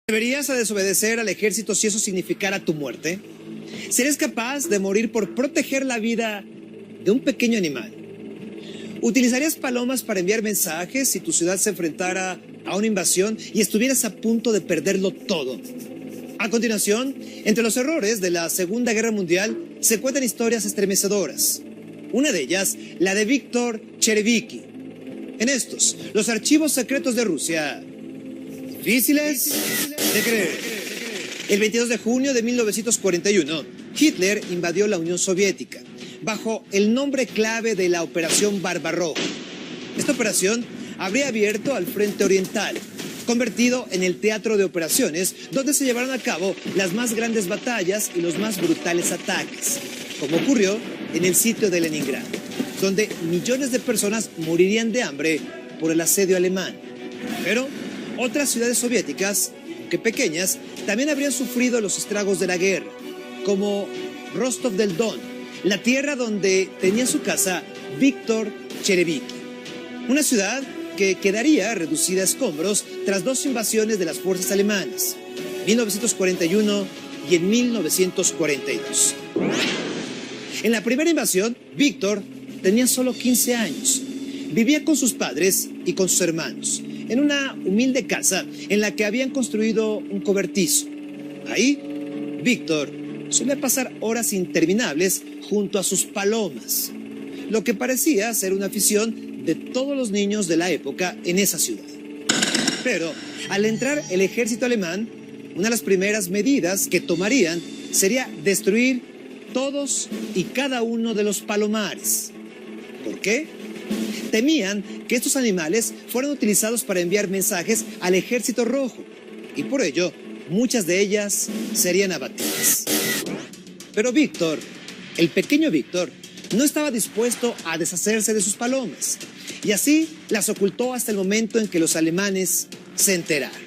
¿Deberías desobedecer al ejército si eso significara tu muerte? ¿Serías capaz de morir por proteger la vida de un pequeño animal? ¿Utilizarías palomas para enviar mensajes si tu ciudad se enfrentara a una invasión y estuvieras a punto de perderlo todo? A continuación, entre los errores de la Segunda Guerra Mundial se cuentan historias estremecedoras. Una de ellas, la de Víktor Cherevsky. En estos, los archivos secretos de Rusia, difíciles de creer. El 22 de junio de 1941, Hitler invadió la Unión Soviética bajo el nombre clave de la Operación Barbarroja. Esta operación habría abierto al Frente Oriental, convertido en el teatro de operaciones donde se llevaron a cabo las más grandes batallas y los más brutales ataques, como ocurrió en el sitio de Leningrado, donde millones de personas morirían de hambre por el asedio alemán. Pero otras ciudades soviéticas, aunque pequeñas, también habrían sufrido los estragos de la guerra, como Rostov del Don, la tierra donde tenía su casa Víktor Cherevsky. Una ciudad que quedaría reducida a escombros tras dos invasiones de las fuerzas alemanas, en 1941 y en 1942. En la primera invasión, Víktor tenía solo 15 años. Vivía con sus padres y con sus hermanos, en una humilde casa en la que habían construido un cobertizo. Ahí, Víktor solía pasar horas interminables junto a sus palomas, lo que parecía ser una afición de todos los niños de la época en esa ciudad. Pero al entrar el ejército alemán, una de las primeras medidas que tomarían sería destruir todos y cada uno de los palomares. ¿Por qué? Temían que estos animales fueran utilizados para enviar mensajes al ejército rojo y por ello muchas de ellas serían abatidas. Pero Víktor, el pequeño Víktor, no estaba dispuesto a deshacerse de sus palomas y así las ocultó hasta el momento en que los alemanes se enteraron.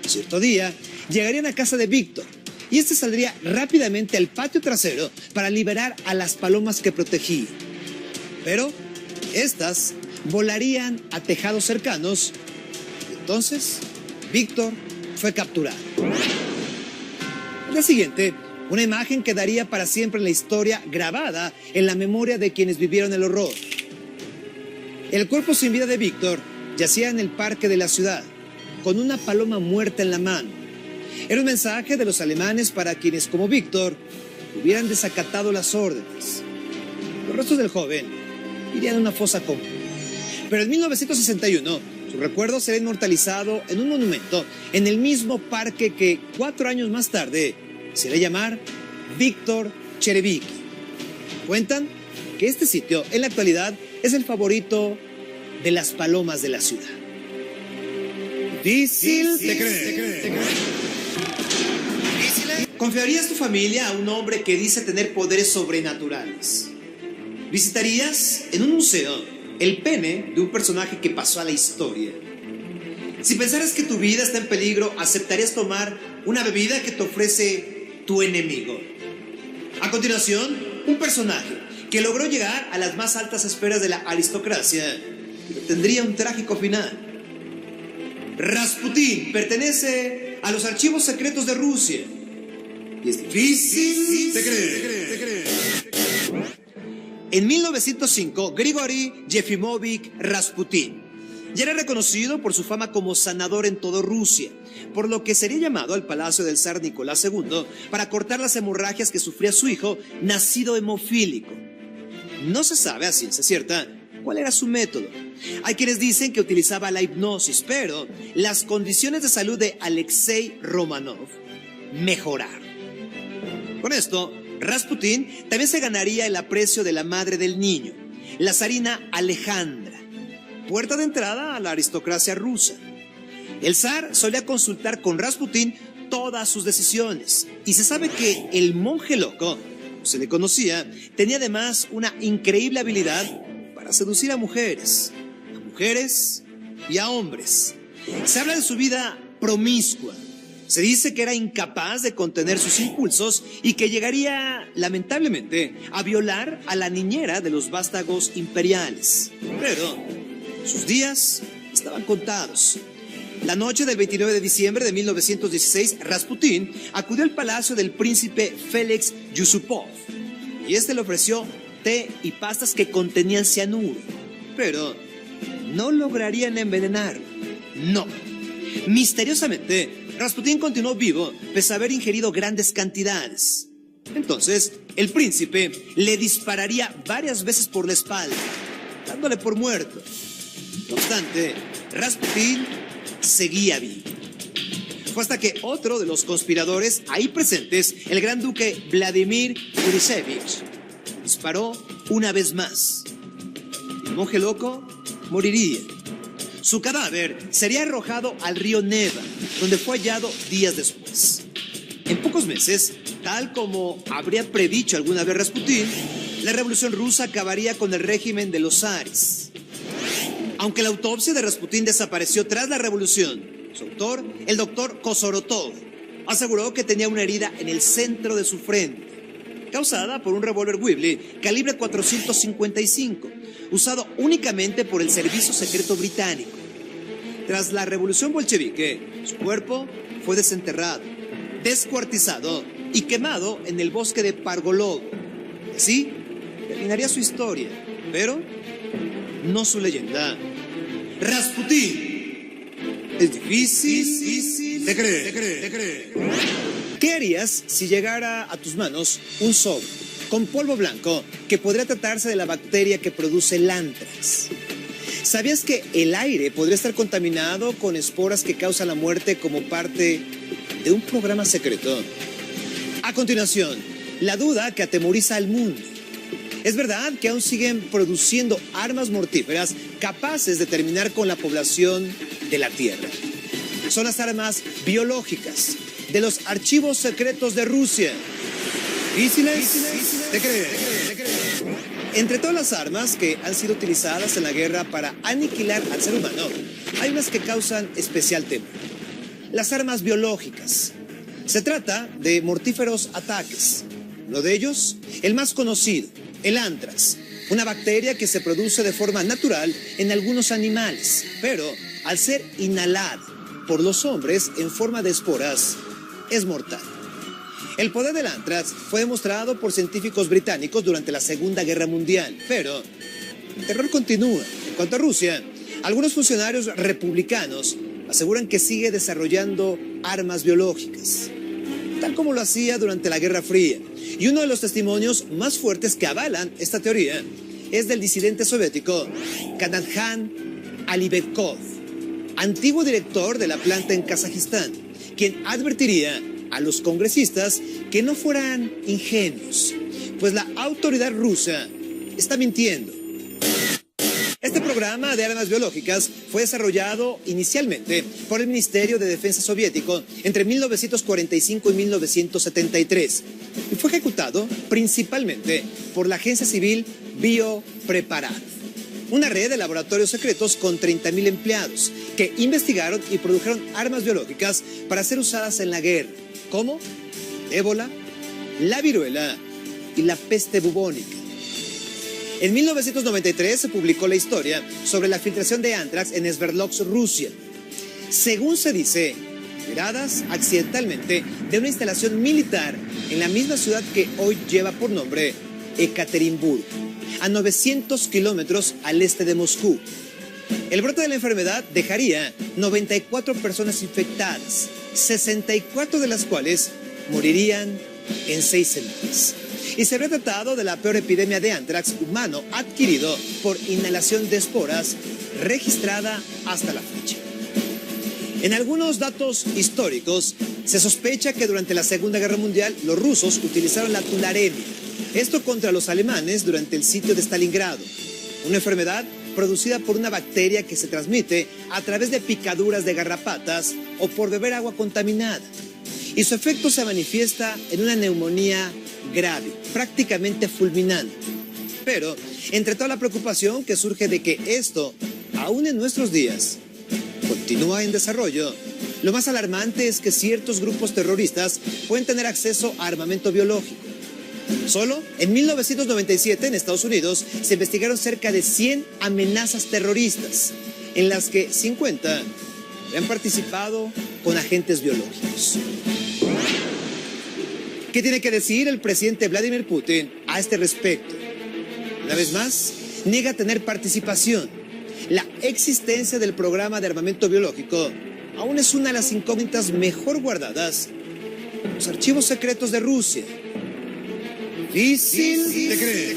Cierto día llegarían a casa de Víktor y este saldría rápidamente al patio trasero para liberar a las palomas que protegía. Pero estas volarían a tejados cercanos y entonces Víktor fue capturado. Al día siguiente, una imagen quedaría para siempre en la historia, grabada en la memoria de quienes vivieron el horror. El cuerpo sin vida de Víktor yacía en el parque de la ciudad, con una paloma muerta en la mano. Era un mensaje de los alemanes para quienes, como Víktor, hubieran desacatado las órdenes. Los restos del joven irían a una fosa común. Pero en 1961, su recuerdo será inmortalizado en un monumento en el mismo parque que 4 años más tarde se le llamar Víktor Cherevsky. Cuentan que este sitio en la actualidad es el favorito de las palomas de la ciudad. Difícil de creer. ¿Confiarías tu familia a un hombre que dice tener poderes sobrenaturales? ¿Visitarías en un museo el pene de un personaje que pasó a la historia? Si pensaras que tu vida está en peligro, ¿aceptarías tomar una bebida que te ofrece tu enemigo? A continuación, un personaje que logró llegar a las más altas esferas de la aristocracia, pero tendría un trágico final. Rasputín pertenece a los archivos secretos de Rusia y es difícil de creer. En 1905, Grigori Yefimovich Rasputín ya era reconocido por su fama como sanador en toda Rusia, por lo que sería llamado al palacio del zar Nicolás II para cortar las hemorragias que sufría su hijo, nacido hemofílico. No se sabe a ciencia cierta cuál era su método. Hay quienes dicen que utilizaba la hipnosis, pero las condiciones de salud de Alexei Romanov mejoraron. Con esto, Rasputín también se ganaría el aprecio de la madre del niño, la zarina Alejandra, puerta de entrada a la aristocracia rusa. El zar solía consultar con Rasputín todas sus decisiones y se sabe que el monje loco, como se le conocía, tenía además una increíble habilidad para seducir a mujeres y a hombres. Se habla de su vida promiscua. Se dice que era incapaz de contener sus impulsos y que llegaría, lamentablemente, a violar a la niñera de los vástagos imperiales. Pero sus días estaban contados. La noche del 29 de diciembre de 1916, Rasputín acudió al palacio del príncipe Félix Yusupov y este le ofreció té y pastas que contenían cianuro, pero no lograrían envenenar. No. Misteriosamente, Rasputín continuó vivo pese a haber ingerido grandes cantidades. Entonces, el príncipe le dispararía varias veces por la espalda, dándole por muerto. No obstante, Rasputín seguía vivo. Fue hasta que otro de los conspiradores ahí presentes, el gran duque Vladimir Purisevich, disparó una vez más. El monje loco moriría. Su cadáver sería arrojado al río Neva, donde fue hallado días después. En pocos meses, tal como habría predicho alguna vez Rasputín, la revolución rusa acabaría con el régimen de los zares. Aunque la autopsia de Rasputín desapareció tras la revolución, su autor, el doctor Kosorotov, aseguró que tenía una herida en el centro de su frente, causada por un revólver Webley calibre 455, usado únicamente por el servicio secreto británico. Tras la revolución bolchevique, su cuerpo fue desenterrado, descuartizado y quemado en el bosque de Pargolov. Así terminaría su historia, pero no su leyenda. Rasputín. Es difícil de creer. ¿Qué harías si llegara a tus manos un sobre con polvo blanco que podría tratarse de la bacteria que produce el anthrax? ¿Sabías que el aire podría estar contaminado con esporas que causan la muerte como parte de un programa secreto? A continuación, la duda que atemoriza al mundo. ¿Es verdad que aún siguen produciendo armas mortíferas capaces de terminar con la población de la Tierra? Son las armas biológicas de los archivos secretos de Rusia. Difíciles de creer. Entre todas las armas que han sido utilizadas en la guerra para aniquilar al ser humano, hay unas que causan especial temor. Las armas biológicas. Se trata de mortíferos ataques. Uno de ellos, el más conocido, el anthrax, una bacteria que se produce de forma natural en algunos animales, pero al ser inhalada por los hombres en forma de esporas, es mortal. El poder del anthrax fue demostrado por científicos británicos durante la Segunda Guerra Mundial, pero el terror continúa. En cuanto a Rusia, algunos funcionarios republicanos aseguran que sigue desarrollando armas biológicas, tal como lo hacía durante la Guerra Fría. Y uno de los testimonios más fuertes que avalan esta teoría es del disidente soviético Kanatjan Alibekov, antiguo director de la planta en Kazajistán, quien advertiría a los congresistas que no fueran ingenuos, pues la autoridad rusa está mintiendo. Este programa de armas biológicas fue desarrollado inicialmente por el Ministerio de Defensa soviético entre 1945 y 1973 y fue ejecutado principalmente por la Agencia Civil Biopreparat, una red de laboratorios secretos con 30.000 empleados que investigaron y produjeron armas biológicas para ser usadas en la guerra, como ébola, la viruela y la peste bubónica. En 1993 se publicó la historia sobre la filtración de anthrax en Sverdlovsk, Rusia. Según se dice, liberadas accidentalmente de una instalación militar en la misma ciudad que hoy lleva por nombre Ekaterimburgo, a 900 kilómetros al este de Moscú. El brote de la enfermedad dejaría 94 personas infectadas, 64 de las cuales morirían en 6 semanas. Y se habría tratado de la peor epidemia de anthrax humano adquirido por inhalación de esporas registrada hasta la fecha. En algunos datos históricos, se sospecha que durante la Segunda Guerra Mundial los rusos utilizaron la tularemia, esto contra los alemanes durante el sitio de Stalingrado, una enfermedad producida por una bacteria que se transmite a través de picaduras de garrapatas o por beber agua contaminada. Y su efecto se manifiesta en una neumonía grave, prácticamente fulminante. Pero, entre toda la preocupación que surge de que esto, aún en nuestros días, continúa en desarrollo, lo más alarmante es que ciertos grupos terroristas pueden tener acceso a armamento biológico. Solo en 1997 en Estados Unidos se investigaron cerca de 100 amenazas terroristas, en las que 50 habían participado con agentes biológicos. ¿Qué tiene que decir el presidente Vladimir Putin a este respecto? Una vez más, niega tener participación. La existencia del programa de armamento biológico aún es una de las incógnitas mejor guardadas en los archivos secretos de Rusia. Difícil de creer.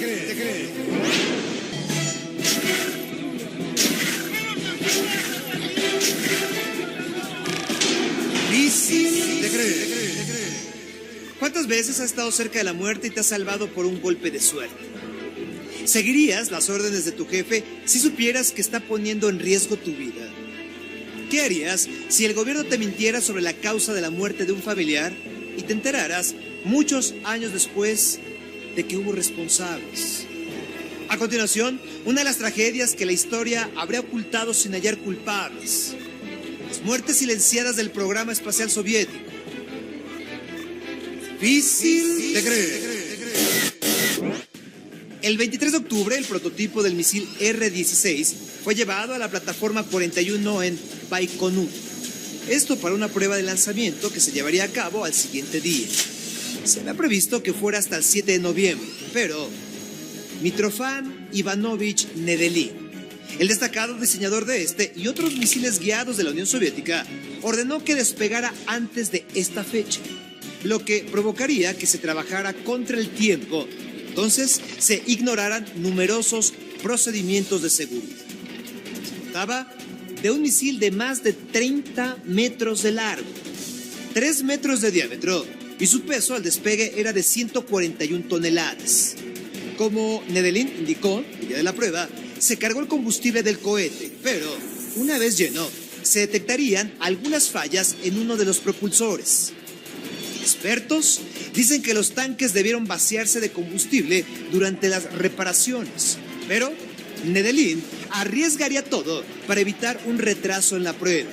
Difícil de creer. ¿Cuántas veces has estado cerca de la muerte y te has salvado por un golpe de suerte? ¿Seguirías las órdenes de tu jefe si supieras que está poniendo en riesgo tu vida? ¿Qué harías si el gobierno te mintiera sobre la causa de la muerte de un familiar y te enteraras muchos años después de que hubo responsables? A continuación, una de las tragedias que la historia habría ocultado sin hallar culpables: las muertes silenciadas del programa espacial soviético. Difícil de creer. El 23 de octubre, el prototipo del misil R-16 fue llevado a la plataforma 41 en Baikonur. Esto para una prueba de lanzamiento que se llevaría a cabo al siguiente día. Se había previsto que fuera hasta el 7 de noviembre, pero Mitrofan Ivanovich Nedelin, el destacado diseñador de este y otros misiles guiados de la Unión Soviética, ordenó que despegara antes de esta fecha, lo que provocaría que se trabajara contra el tiempo. Entonces se ignoraran numerosos procedimientos de seguridad. Se trataba de un misil de más de 30 metros de largo, 3 metros de diámetro, y su peso al despegue era de 141 toneladas. Como Nedelin indicó el día de la prueba, se cargó el combustible del cohete, pero una vez lleno, se detectarían algunas fallas en uno de los propulsores. Expertos dicen que los tanques debieron vaciarse de combustible durante las reparaciones, pero Nedelin arriesgaría todo para evitar un retraso en la prueba,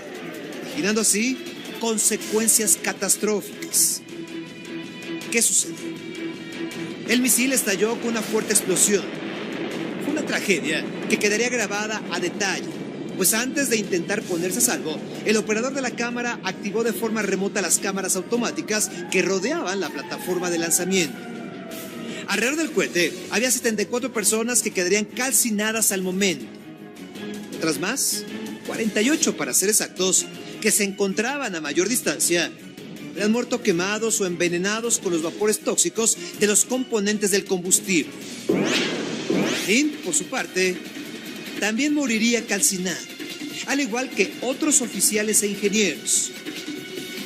imaginando así consecuencias catastróficas. ¿Qué sucedió? El misil estalló con una fuerte explosión. Fue una tragedia que quedaría grabada a detalle, pues antes de intentar ponerse a salvo, el operador de la cámara activó de forma remota las cámaras automáticas que rodeaban la plataforma de lanzamiento. Alrededor del cohete había 74 personas que quedarían calcinadas al momento. Otras más, 48 para ser exactos, que se encontraban a mayor distancia, habían muerto quemados o envenenados con los vapores tóxicos de los componentes del combustible. Lin, por su parte, también moriría calcinado, al igual que otros oficiales e ingenieros.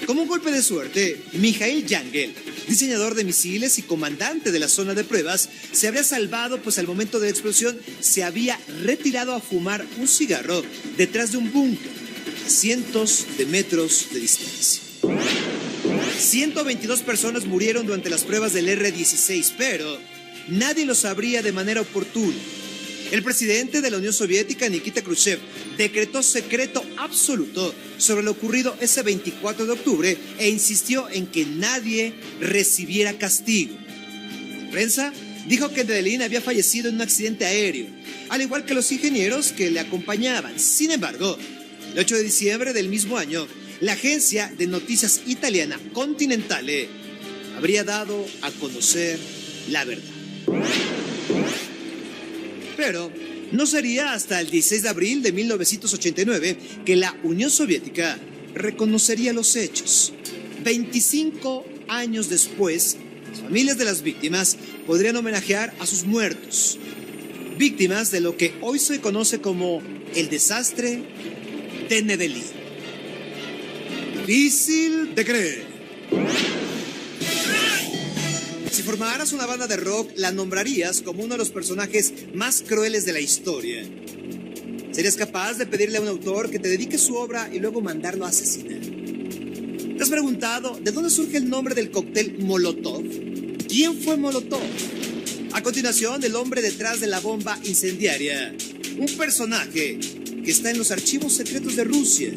Como un golpe de suerte, Mikhail Yangel, diseñador de misiles y comandante de la zona de pruebas, se habría salvado, pues al momento de la explosión se había retirado a fumar un cigarro detrás de un búnker a cientos de metros de distancia. 122 personas murieron durante las pruebas del R-16, pero nadie lo sabría de manera oportuna. El presidente de la Unión Soviética, Nikita Khrushchev, decretó secreto absoluto sobre lo ocurrido ese 24 de octubre e insistió en que nadie recibiera castigo. La prensa dijo que Nedelin había fallecido en un accidente aéreo, al igual que los ingenieros que le acompañaban. Sin embargo, el 8 de diciembre del mismo año, la agencia de noticias italiana Continentale habría dado a conocer la verdad. Pero no sería hasta el 16 de abril de 1989 que la Unión Soviética reconocería los hechos. 25 años después, las familias de las víctimas podrían homenajear a sus muertos, víctimas de lo que hoy se conoce como el desastre de Nedelin. Difícil de creer. Si formaras una banda de rock, la nombrarías como uno de los personajes más crueles de la historia. ¿Serías capaz de pedirle a un autor que te dedique su obra y luego mandarlo a asesinar? ¿Te has preguntado de dónde surge el nombre del cóctel Molotov? ¿Quién fue Molotov? A continuación, el hombre detrás de la bomba incendiaria. Un personaje que está en los archivos secretos de Rusia.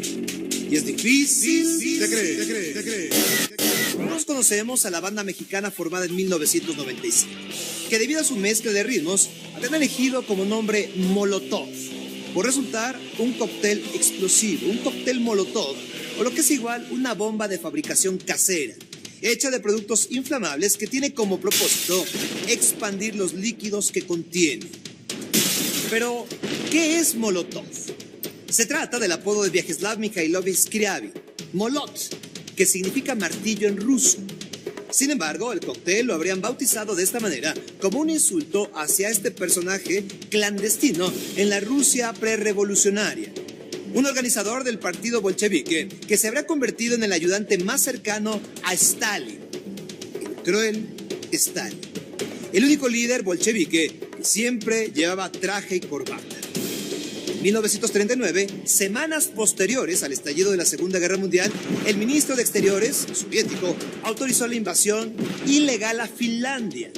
Y es difícil de creer. Todos conocemos a la banda mexicana formada en 1995, que debido a su mezcla de ritmos, habían elegido como nombre Molotov. por resultar un cóctel explosivo, un cóctel molotov, o lo que es igual, una bomba de fabricación casera, hecha de productos inflamables que tiene como propósito expandir los líquidos que contiene. Pero, ¿qué es Molotov? Se trata del apodo de Vyacheslav Mikhailovich Scriabin, Molot, que significa martillo en ruso. Sin embargo, el cóctel lo habrían bautizado de esta manera como un insulto hacia este personaje clandestino en la Rusia prerevolucionaria. Un organizador del partido bolchevique que se habría convertido en el ayudante más cercano a Stalin, el cruel Stalin. El único líder bolchevique que siempre llevaba traje y corbata. En 1939, semanas posteriores al estallido de la Segunda Guerra Mundial, el ministro de Exteriores soviético autorizó la invasión ilegal a Finlandia.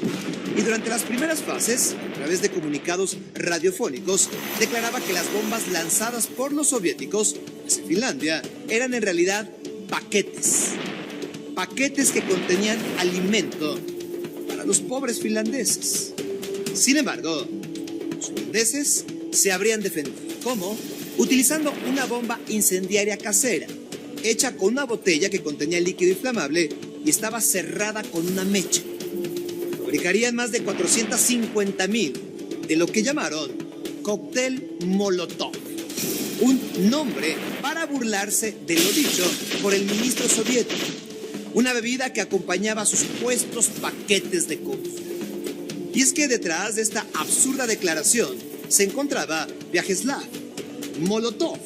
Y durante las primeras fases, a través de comunicados radiofónicos, declaraba que las bombas lanzadas por los soviéticos hacia Finlandia eran en realidad paquetes. Paquetes que contenían alimento para los pobres finlandeses. Sin embargo, los finlandeses se habrían defendido. ¿Cómo? Utilizando una bomba incendiaria casera, hecha con una botella que contenía líquido inflamable y estaba cerrada con una mecha. Fabricarían más de 450,000 de lo que llamaron cóctel Molotov, un nombre para burlarse de lo dicho por el ministro soviético, una bebida que acompañaba a sus supuestos paquetes de comida. Y es que detrás de esta absurda declaración se encontraba Vyacheslav Molotov,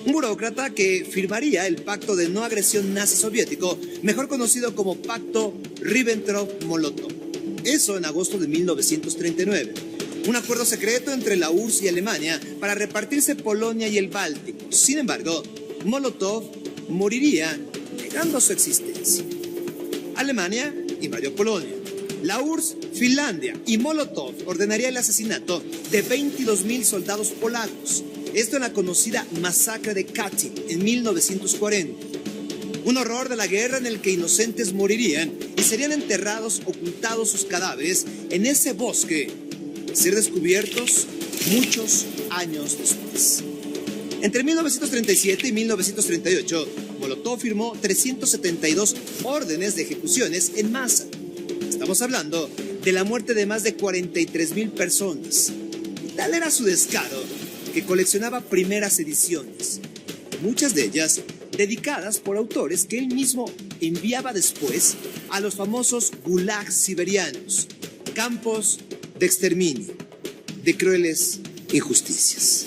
un burócrata que firmaría el pacto de no agresión nazi soviético, mejor conocido como Pacto Ribbentrop-Molotov. Eso en agosto de 1939. Un acuerdo secreto entre la URSS y Alemania para repartirse Polonia y el Báltico. Sin embargo, Molotov moriría negando su existencia. Alemania invadió Polonia. La URSS, Finlandia y Molotov ordenaría el asesinato de 22,000 soldados polacos. Esto en la conocida masacre de Katyn en 1940. Un horror de la guerra en el que inocentes morirían y serían enterrados, ocultados sus cadáveres en ese bosque, a ser descubiertos muchos años después. Entre 1937 y 1938, Molotov firmó 372 órdenes de ejecuciones en masa. Estamos hablando de la muerte de más de 43,000 personas. Y tal era su descaro que coleccionaba primeras ediciones, muchas de ellas dedicadas por autores que él mismo enviaba después a los famosos gulags siberianos, campos de exterminio, de crueles injusticias.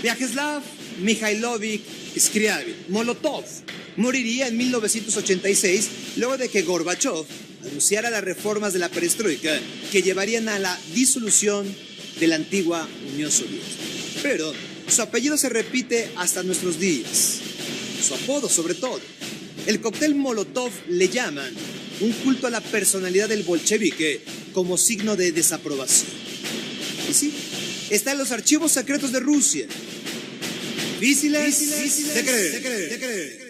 Vyacheslav Mikhailovich Scriabin, Molotov, moriría en 1986 luego de que Gorbachov anunciara las reformas de la perestroika que llevarían a la disolución de la antigua Unión Soviética. Pero su apellido se repite hasta nuestros días, su apodo sobre todo. El cóctel Molotov le llaman un culto a la personalidad del bolchevique como signo de desaprobación. Y sí, está en los archivos secretos de Rusia. Difíciles de creer.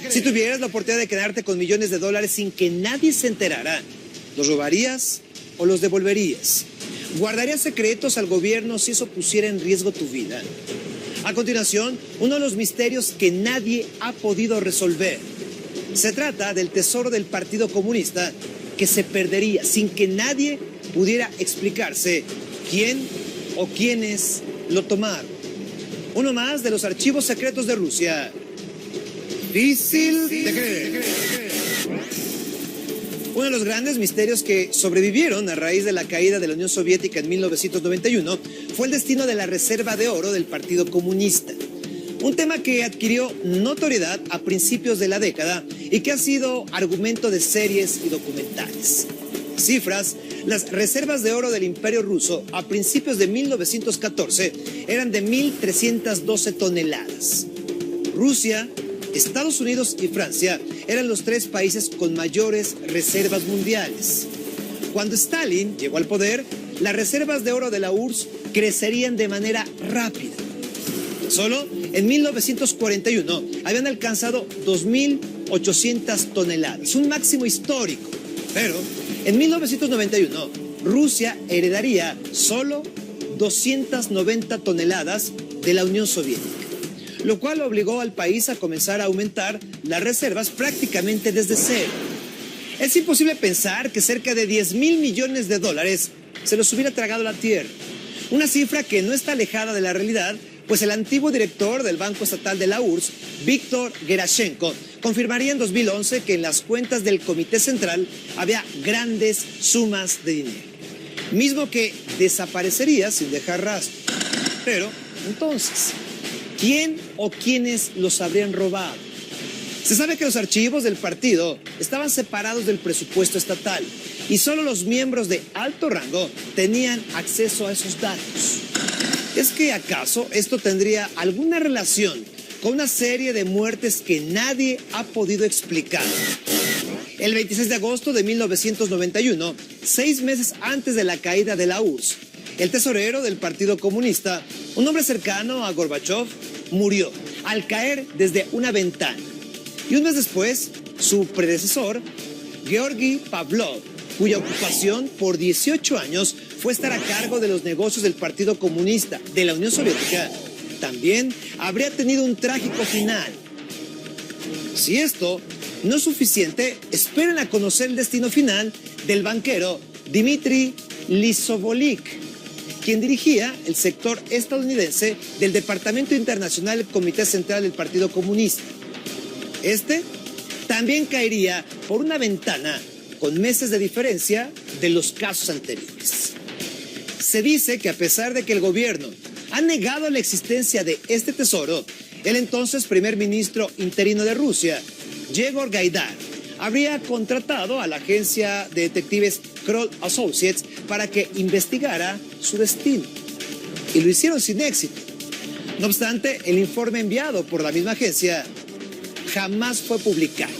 Si tuvieras la oportunidad de quedarte con millones de dólares sin que nadie se enterara, ¿los robarías o los devolverías? ¿Guardarías secretos al gobierno si eso pusiera en riesgo tu vida? A continuación, uno de los misterios que nadie ha podido resolver. Se trata del tesoro del Partido Comunista que se perdería sin que nadie pudiera explicarse quién o quiénes lo tomaron. Uno más de los archivos secretos de Rusia. Difícil de creer. Uno de los grandes misterios que sobrevivieron a raíz de la caída de la Unión Soviética en 1991 fue el destino de la reserva de oro del Partido Comunista. Un tema que adquirió notoriedad a principios de la década y que ha sido argumento de series y documentales. Cifras: las reservas de oro del Imperio Ruso a principios de 1914 eran de 1.312 toneladas. Rusia, Estados Unidos y Francia eran los tres países con mayores reservas mundiales. Cuando Stalin llegó al poder, las reservas de oro de la URSS crecerían de manera rápida. Solo en 1941 habían alcanzado 2.000 800 toneladas, un máximo histórico. Pero en 1991, Rusia heredaría solo 290 toneladas de la Unión Soviética, lo cual obligó al país a comenzar a aumentar las reservas prácticamente desde cero. Es imposible pensar que cerca de 10.000 millones de dólares se los hubiera tragado la tierra, una cifra que no está alejada de la realidad, pues el antiguo director del Banco Estatal de la URSS, Víctor Gerashenko, confirmaría en 2011 que en las cuentas del Comité Central había grandes sumas de dinero, mismo que desaparecería sin dejar rastro. Pero, entonces, ¿quién o quiénes los habrían robado? Se sabe que los archivos del partido estaban separados del presupuesto estatal y solo los miembros de alto rango tenían acceso a esos datos. ¿Es que acaso esto tendría alguna relación con una serie de muertes que nadie ha podido explicar? El 26 de agosto de 1991, 6 meses antes de la caída de la URSS, el tesorero del Partido Comunista, un hombre cercano a Gorbachov, murió al caer desde una ventana. Y un mes después, su predecesor, Georgi Pavlov, cuya ocupación por 18 años fue estar a cargo de los negocios del Partido Comunista de la Unión Soviética, también habría tenido un trágico final. Si esto no es suficiente, esperen a conocer el destino final del banquero Dmitry Lisovolik, quien dirigía el sector estadounidense del Departamento Internacional del Comité Central del Partido Comunista. Este también caería por una ventana con meses de diferencia de los casos anteriores. Se dice que a pesar de que el gobierno ha negado la existencia de este tesoro, el entonces primer ministro interino de Rusia, Yegor Gaidar, habría contratado a la agencia de detectives Kroll Associates para que investigara su destino. Y lo hicieron sin éxito. No obstante, el informe enviado por la misma agencia jamás fue publicado.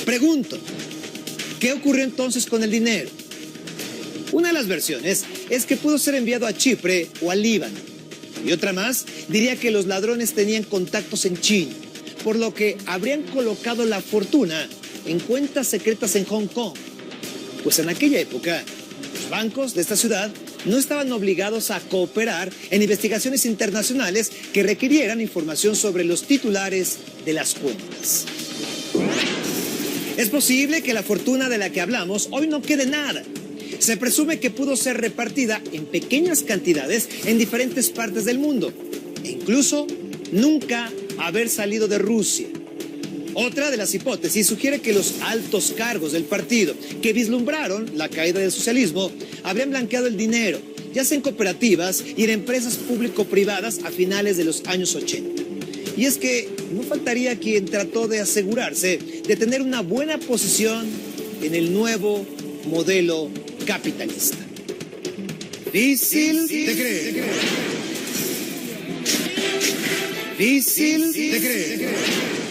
Pregunto, ¿qué ocurrió entonces con el dinero? Una de las versiones es que pudo ser enviado a Chipre o al Líbano. Y otra más diría que los ladrones tenían contactos en China, por lo que habrían colocado la fortuna en cuentas secretas en Hong Kong. Pues en aquella época, los bancos de esta ciudad no estaban obligados a cooperar en investigaciones internacionales que requirieran información sobre los titulares de las cuentas. Es posible que la fortuna de la que hablamos hoy no quede nada. Se presume que pudo ser repartida en pequeñas cantidades en diferentes partes del mundo e incluso nunca haber salido de Rusia. Otra de las hipótesis sugiere que los altos cargos del partido que vislumbraron la caída del socialismo habrían blanqueado el dinero, ya sea en cooperativas y en empresas público-privadas a finales de los años 80. Y es que no faltaría quien trató de asegurarse de tener una buena posición en el nuevo modelo capitalista. Difícil de creer. Difícil de creer.